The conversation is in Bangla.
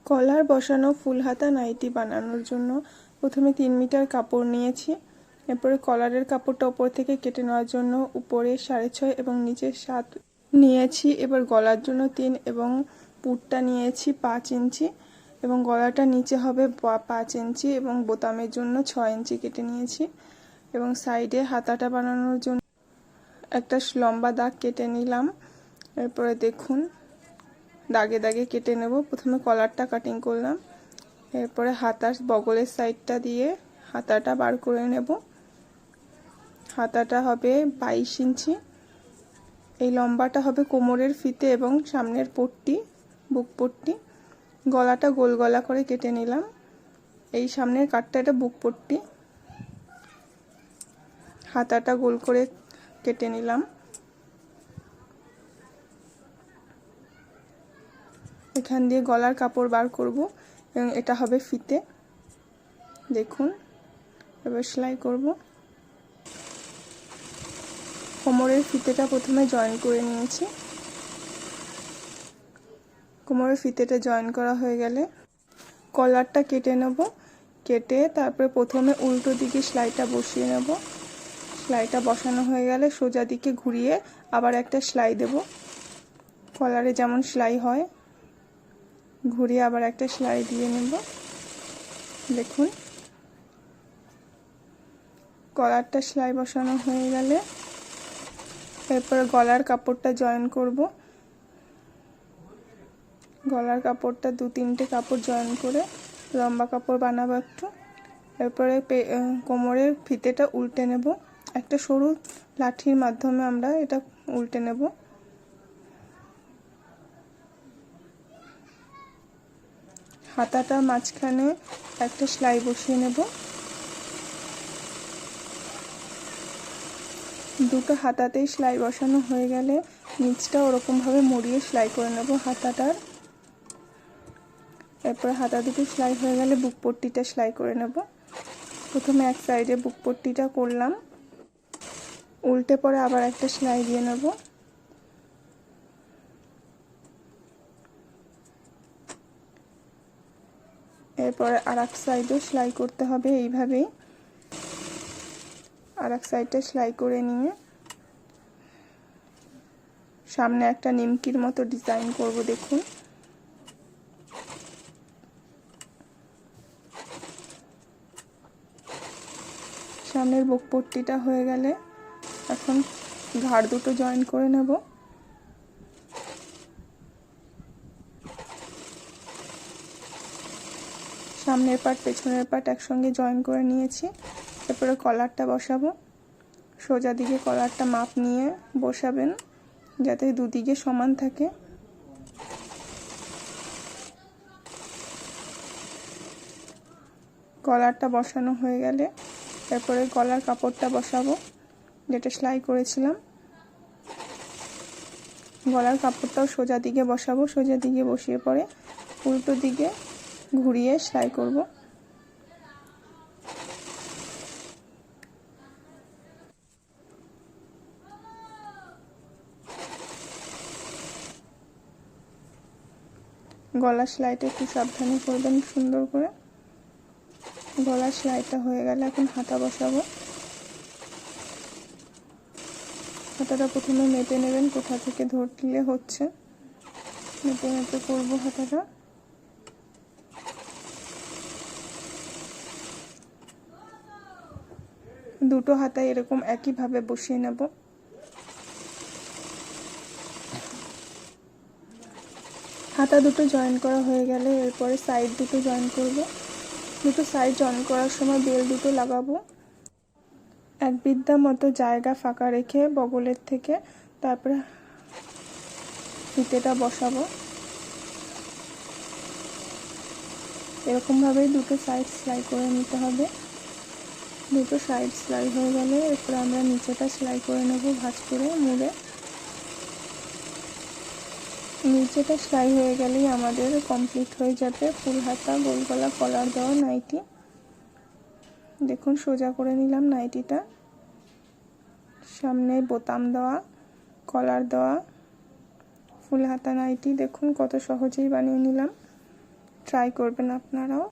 কলার বসানো ফুল হাতা নাইটি বানানোর জন্য প্রথমে 3 মিটার কাপড় নিয়েছি। এরপরে কলারের কাপড়টা উপর থেকে কেটে নেওয়ার জন্য উপরে 6.5 এবং নিচে 7 নিয়েছি। এবার গলার জন্য 3 এবং পুটটা নিয়েছি 5 ইঞ্চি এবং গলাটা নিচে হবে 5 ইঞ্চি এবং বোতামের জন্য 6 ইঞ্চি কেটে নিয়েছি। এবং সাইডে হাতাটা বানানোর জন্য একটা লম্বা দাগ কেটে নিলাম। এরপরে দেখুন দাগে দাগে কেটে নেব। প্রথমে কলারটা কাটিং করলাম, এরপরে হাতার বগলের সাইডটা দিয়ে হাতাটা বার করে নেব। হাতাটা হবে 22 ইঞ্চি। এই লম্বাটা হবে কোমরের ফিতে এবং সামনের পট্টি, বুক পট্টি। গলাটা গোল গলা করে কেটে নিলাম। এই সামনের কাটটা এটা বুক পট্টি। হাতাটা গোল করে কেটে নিলাম। এখান দিয়ে গলার কাপড় বার করব এবং এটা হবে ফিতে। দেখুন এবার সেলাই করব। কোমরের ফিতেটা প্রথমে জয়েন করে নিয়েছি। কোমরের ফিতেটা জয়েন করা হয়ে গেলে কলারটা কেটে নেব। কেটে তারপরে প্রথমে উল্টো দিকে সেলাইটা বসিয়ে নেব। সেলাইটা বসানো হয়ে গেলে সোজা দিকে ঘুরিয়ে আবার একটা সেলাই দেব। কলারে যেমন সেলাই হয় ঘুরিয়ে আবার একটা সেলাই দিয়ে নেব। দেখুন কলারটা সেলাই বসানো হয়ে গেলে এরপরে গলার কাপড়টা জয়েন করব। গলার কাপড়টা 2-3টে কাপড় জয়েন করে লম্বা কাপড় বানাবো একটু। এরপরে কোমরের ফিতেটা উল্টে নেব। একটা সরু লাঠির মাধ্যমে আমরা এটা উল্টে নেব। হাতাটা মাঝখানে একটা সেলাই বসিয়ে নেব। দুটো হাতাতেই সেলাই বসানো হয়ে গেলে নিচটা ওরকমভাবে মুড়িয়ে সেলাই করে নেব হাতাটার। এরপরে হাতা দুটো সেলাই হয়ে গেলে বুক পট্টিটা সেলাই করে নেব। প্রথমে এক সাইডে বুক পট্টিটা করলাম, উল্টে পরে আবার একটা সেলাই দিয়ে নেব। এরপরে আর এক সাইডও সেলাই করতে হবে এইভাবেই। আর এক সাইডটা সেলাই করে নিয়ে সামনে একটা নিমকির মতো ডিজাইন করব। দেখুন সামনের বুক পট্টিটা হয়ে গেলে এখন ঘাড় দুটো জয়েন করে নেব। সামনের পার্ট পেছনের পার্ট একসঙ্গে জয়েন করে নিয়েছি। এরপরে কলারটা বসাবো। সোজা দিকে কলারটা মাপ নিয়ে বসাবেন যাতে দুদিকে সমান থাকে। কলারটা বসানো হয়ে গেলে এরপরে গলার কাপড়টা বসাবো যেটা সেলাই করেছিলাম। গলার কাপড়টাও সোজা দিকে বসাবো। সোজা দিকে বসিয়ে পরে উল্টো দিকে ঘুরিয়ে সেলাই করব। গলার সেলাইটা একটু সাবধানে করবেন সুন্দর করে। গলার সেলাইটা হয়ে গেলে এখন হাতা বসাবো। হাতাটা প্রথমে মেপে নেবেন কোথা থেকে ধরলে হচ্ছে। মেপে মেপে করবো হাতাটা। দুটো হাতায় এরকম একইভাবে বসিয়ে নেব। হাতা দুটো জয়েন করা হয়ে গেলে এরপরে সাইড দুটো জয়েন করব। দুটো সাইড জয়েন করার সময় বেল দুটো লাগাবো। এক বিদ্যা মতো জায়গা ফাঁকা রেখে বগলের থেকে তারপরে ফিতেটা বসাবো। এরকমভাবেই দুটো সাইড সেলাই করে নিতে হবে। দুটো সাইড সেলাই হয়ে গেলে এরপর আমরা নিচেটা সেলাই করে নেব ভাঁজ করে মুড়ে। নিচেটা সেলাই হয়ে গেলেই আমাদের কমপ্লিট হয়ে যাবে ফুল হাতা গোল গলা কলার দেওয়া নাইটি। দেখুন সোজা করে নিলাম নাইটিটা। সামনে বোতাম দেওয়া, কলার দেওয়া ফুল হাতা নাইটি। দেখুন কত সহজেই বানিয়ে নিলাম। ট্রাই করবেন আপনারাও।